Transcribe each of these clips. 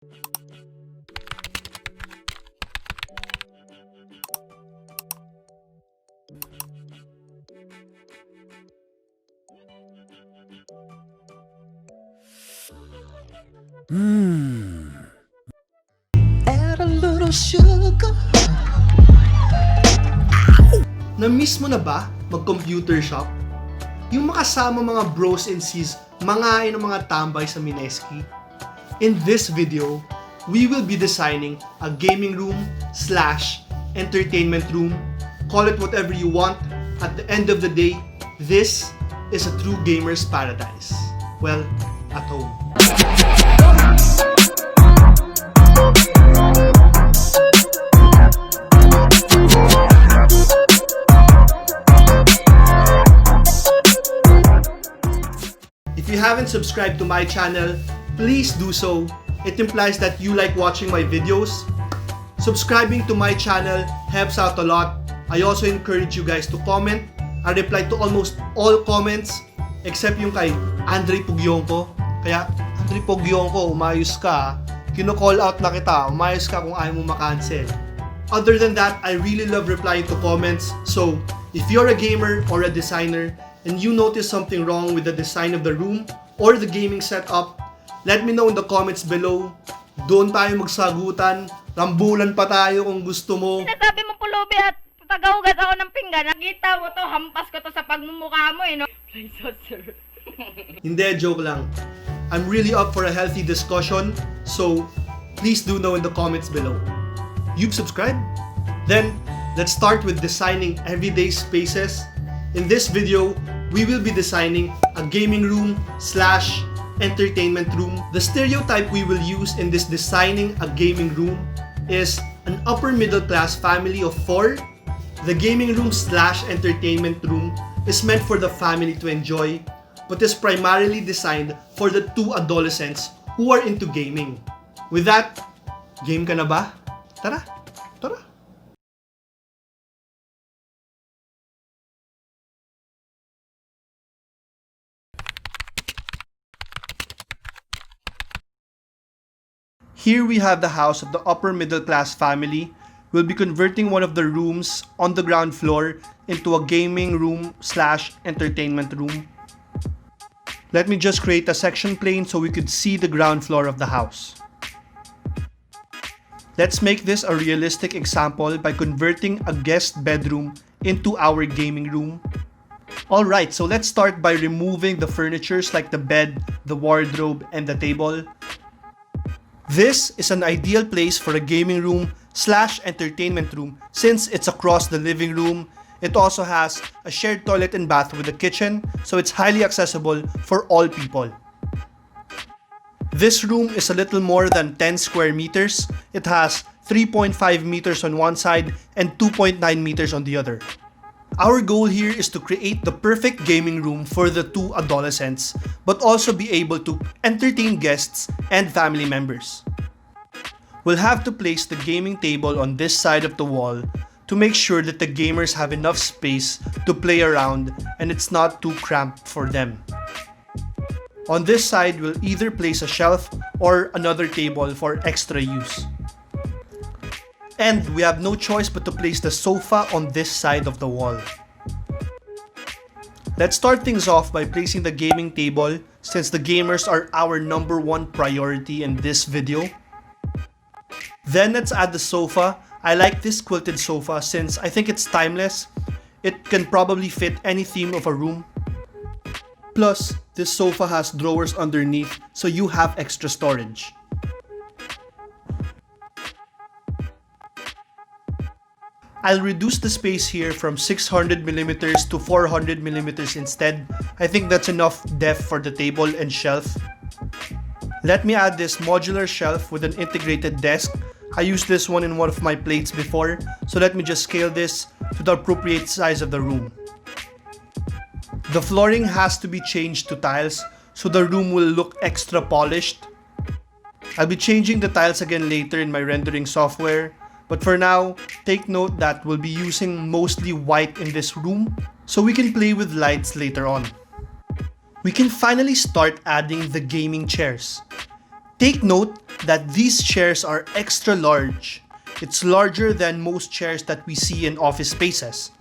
Add a little sugar. Na-miss mo na ba mag-computer shop? Yung makasama mga bros and sis, mangain ng mga tambay sa Mineski? In this video, we will be designing a gaming room / entertainment room. Call it whatever you want. At the end of the day, this is a true gamer's paradise. Well, at home. If you haven't subscribed to my channel, please do so. It implies that you like watching my videos. Subscribing to my channel helps out a lot. I also encourage you guys to comment. I reply to almost all comments except yung kay Andre Pugyongko. Kaya, Andre Pugyongko, umayos ka. Kino-call out na kita, umayos ka kung ayaw mo makancel. Other than that, I really love replying to comments. So, if you're a gamer or a designer and you notice something wrong with the design of the room or the gaming setup, let me know in the comments below. Doon tayo magsagutan. Rambulan pa tayo kung gusto mo. Sinasabi mo pulubi at tagahugas ako ng pinggan. Nakita mo to, hampas ko to sa pagmumukha mo no? Sir. Hindi, joke lang. I'm really up for a healthy discussion, so please do know in the comments below. You've subscribed? Then, let's start with designing everyday spaces. In this video, we will be designing a gaming room / entertainment room. The stereotype we will use in this designing a gaming room is an upper middle class family of 4. The gaming room / entertainment room is meant for the family to enjoy, but is primarily designed for the 2 adolescents who are into gaming. With that, game ka na ba? Tara! Tara! Here we have the house of the upper middle class family. We'll be converting one of the rooms on the ground floor into a gaming room / entertainment room. Let me just create a section plane so we could see the ground floor of the house. Let's make this a realistic example by converting a guest bedroom into our gaming room. Alright, so let's start by removing the furnitures like the bed, the wardrobe, and the table. This is an ideal place for a gaming room / entertainment room since it's across the living room. It also has a shared toilet and bath with a kitchen, so it's highly accessible for all people. This room is a little more than 10 square meters. It has 3.5 meters on one side and 2.9 meters on the other. Our goal here is to create the perfect gaming room for the 2 adolescents, but also be able to entertain guests and family members. We'll have to place the gaming table on this side of the wall to make sure that the gamers have enough space to play around and it's not too cramped for them. On this side, we'll either place a shelf or another table for extra use. And we have no choice but to place the sofa on this side of the wall. Let's start things off by placing the gaming table since the gamers are our #1 priority in this video. Then let's add the sofa. I like this quilted sofa since I think it's timeless. It can probably fit any theme of a room. Plus, this sofa has drawers underneath so you have extra storage. I'll reduce the space here from 600mm to 400mm instead. I think that's enough depth for the table and shelf. Let me add this modular shelf with an integrated desk. I used this one in one of my plates before, so let me just scale this to the appropriate size of the room. The flooring has to be changed to tiles so the room will look extra polished. I'll be changing the tiles again later in my rendering software, but for now, take note that we'll be using mostly white in this room so we can play with lights later on. We can finally start adding the gaming chairs. Take note that these chairs are extra large. It's larger than most chairs that we see in office spaces.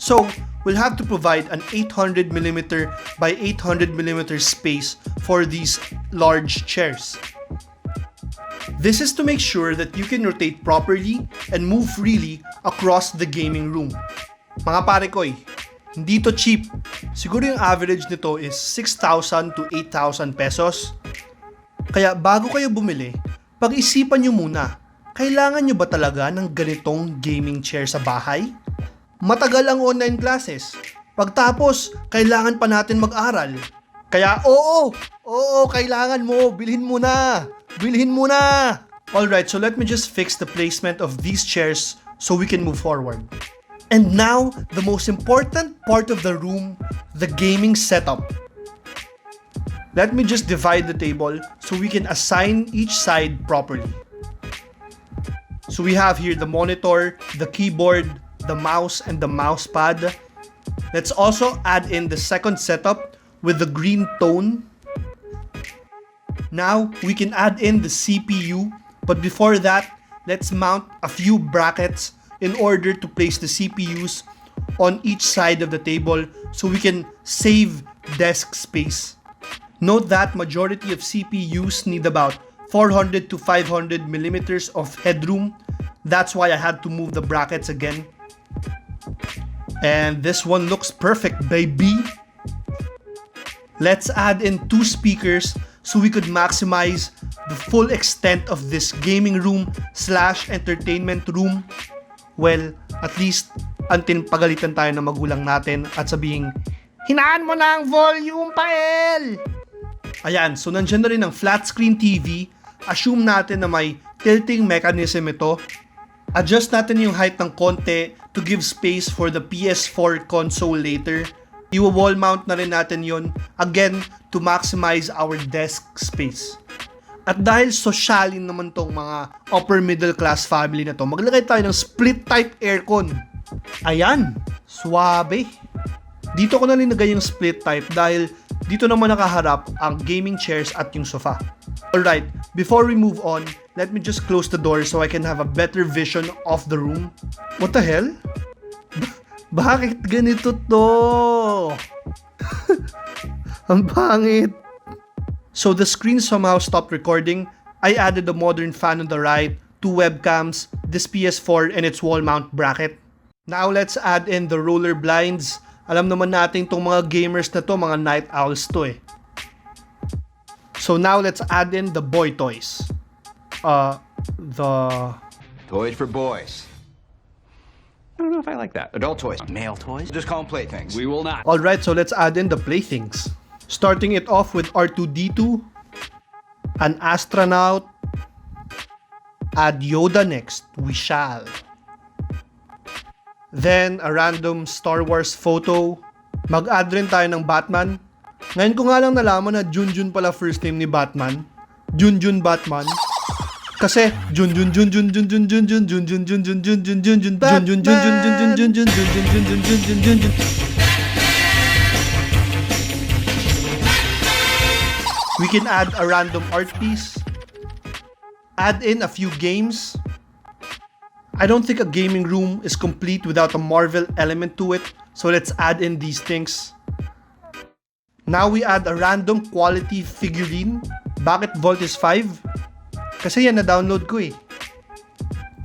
So, we'll have to provide an 800mm by 800mm space for these large chairs. This is to make sure that you can rotate properly and move freely across the gaming room. Mga pare koy, hindi to cheap. Siguro yung average nito is 6,000 to 8,000 pesos. Kaya bago kayo bumili, pag-isipan nyo muna, kailangan nyo ba talaga ng ganitong gaming chair sa bahay? Matagal ang online classes. Pagtapos, kailangan pa natin mag-aral. Kaya kailangan mo, bilhin mo na. Alright, so let me just fix the placement of these chairs so we can move forward. And now, the most important part of the room, the gaming setup. Let me just divide the table so we can assign each side properly. So we have here the monitor, the keyboard, the mouse, and the mouse pad. Let's also add in the second setup with the green tone. Now, we can add in the CPU, but before that, let's mount a few brackets in order to place the CPUs on each side of the table so we can save desk space. Note that majority of CPUs need about 400 to 500 millimeters of headroom. That's why I had to move the brackets again. And this one looks perfect, baby. Let's add in 2 speakers so we could maximize the full extent of this gaming room / entertainment room. Well, at least until pagalitan tayo ng magulang natin at sabihing, hinaan mo na ang volume, Pael! Ayan, so nandiyan na rin ang flat screen TV. Assume natin na may tilting mechanism ito. Adjust natin yung height ng konti to give space for the PS4 console later. I-wall mount na rin natin yon again to maximize our desk space. At dahil sosyalin naman tong mga upper middle class family na to, maglagay tayo ng split type aircon. Ayan, suwabe. Dito ko na linagay yung split type dahil dito naman nakaharap ang gaming chairs at yung sofa. Alright, before we move on, let me just close the door so I can have a better vision of the room. What the hell? Bakit ganito to? Ang pangit. So the screen somehow stopped recording. I added a modern fan on the right, 2 webcams, this PS4 and its wall mount bracket. Now let's add in the roller blinds. Alam naman natin tong mga gamers na to, mga night owls to eh. So now let's add in the boy toys. Toys for boys. I don't know if I like that. Adult toys. Male toys? Just call them playthings. We will not. Alright, so let's add in the playthings. Starting it off with R2-D2, an astronaut, add Yoda next, we shall. Then, a random Star Wars photo. Mag-add rin tayo ng Batman. Ngayon ko nga lang nalaman na Junjun pala first name ni Batman. Junjun Batman. Kasi Junjun Junjun Junjun Junjun Junjun Junjun Junjun Junjun Junjun Junjun Junjun Junjun Junjun Junjun Junjun. We can add a random art piece. Add in a few games. I don't think a gaming room is complete without a Marvel element to it, so let's add in these things. Now we add a random quality figurine. Bakit Voltes 5? Kasi yan na-download ko eh.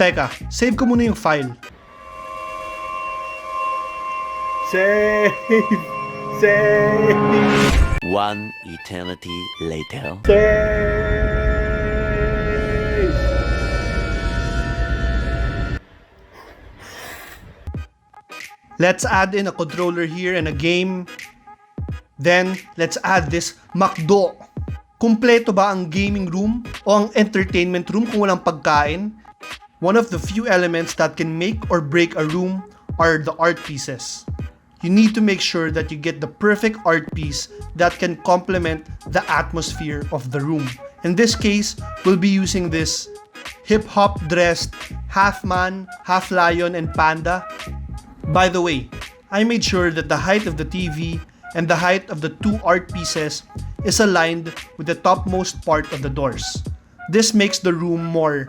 Teka, save ko muna yung file. Save! One eternity later. Let's add in a controller here and a game. Then, let's add this McDo. Kumpleto ba ang gaming room o ang entertainment room kung walang pagkain? One of the few elements that can make or break a room are the art pieces. You need to make sure that you get the perfect art piece that can complement the atmosphere of the room. In this case, we'll be using this hip-hop dressed half man, half lion, and panda. By the way, I made sure that the height of the TV and the height of the 2 art pieces is aligned with the topmost part of the doors. This makes the room more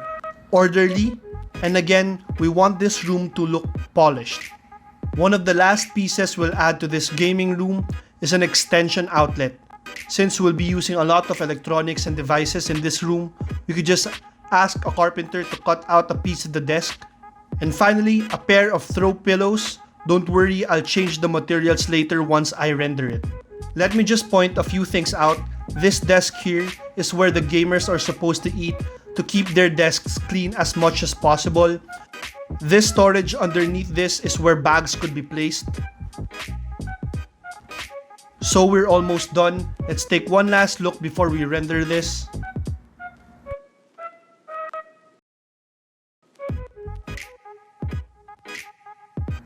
orderly, and again, we want this room to look polished. One of the last pieces we'll add to this gaming room is an extension outlet. Since we'll be using a lot of electronics and devices in this room, we could just ask a carpenter to cut out a piece of the desk. And finally, a pair of throw pillows. Don't worry, I'll change the materials later once I render it. Let me just point a few things out. This desk here is where the gamers are supposed to eat to keep their desks clean as much as possible. This storage underneath this is where bags could be placed. So we're almost done. Let's take one last look before we render this.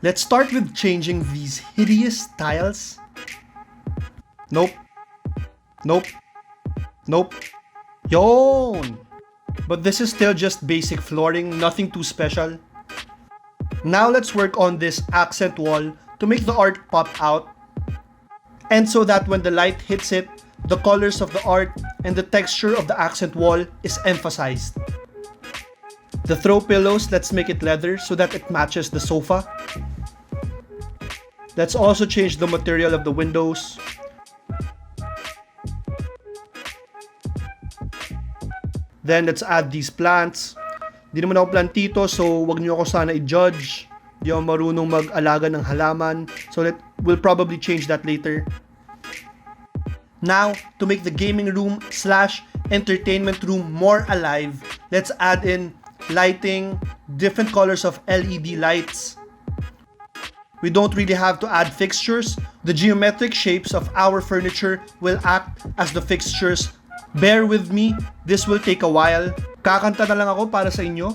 Let's start with changing these hideous tiles. Nope. Nope. Nope. Yon! But this is still just basic flooring, nothing too special. Now let's work on this accent wall to make the art pop out. And so that when the light hits it, the colors of the art and the texture of the accent wall is emphasized. The throw pillows, let's make it leather so that it matches the sofa. Let's also change the material of the windows. Then let's add these plants. Di naman ako plantito, so wag niyo ako sana i-judge. Di ako marunong mag-alaga ng halaman. So we'll probably change that later. Now, to make the gaming room / entertainment room more alive, let's add in lighting, different colors of LED lights. We don't really have to add fixtures. The geometric shapes of our furniture will act as the fixtures. Bear with me, this will take a while. Kakanta na lang ako para sa inyo.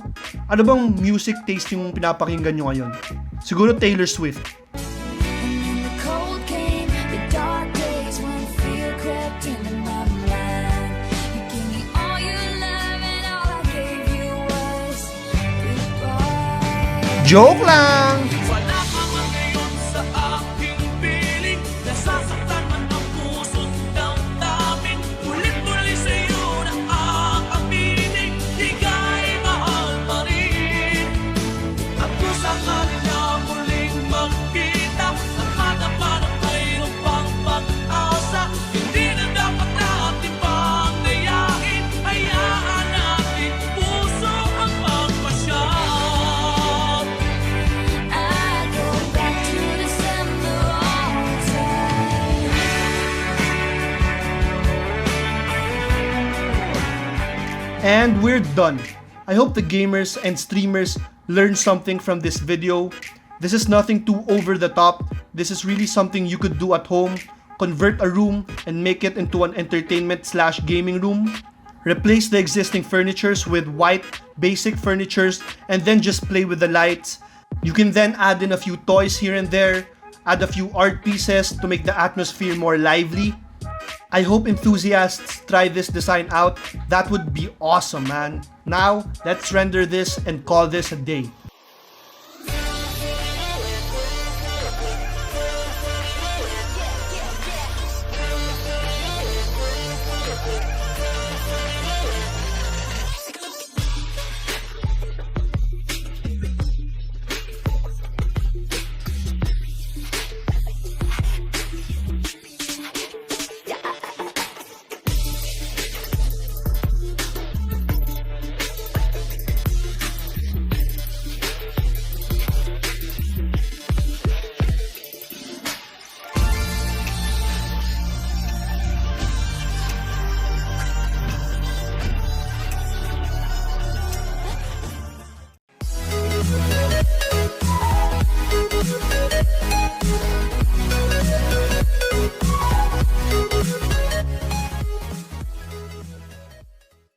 Ano bang music taste yung pinapakinggan nyo ngayon? Siguro Taylor Swift. Joke lang! Wala ka man ngayon sa aking piling. Nasasaktan man ang puso't damdamin. Mulit-muli sa'yo na aaminin. Di ka'y mahal pa rin. At kung sakali na muling magkita, at madapa na mayroong pang pag-asa, hindi na dapat natin pang gayahin. Hayaan natin puso ang magpasya. And we're done. I hope the gamers and streamers learned something from this video. This is nothing too over the top. This is really something you could do at home. Convert a room and make it into an entertainment / gaming room. Replace the existing furnitures with white basic furnitures and then just play with the lights. You can then add in a few toys here and there. Add a few art pieces to make the atmosphere more lively. I hope enthusiasts try this design out. That would be awesome, man. Now, let's render this and call this a day.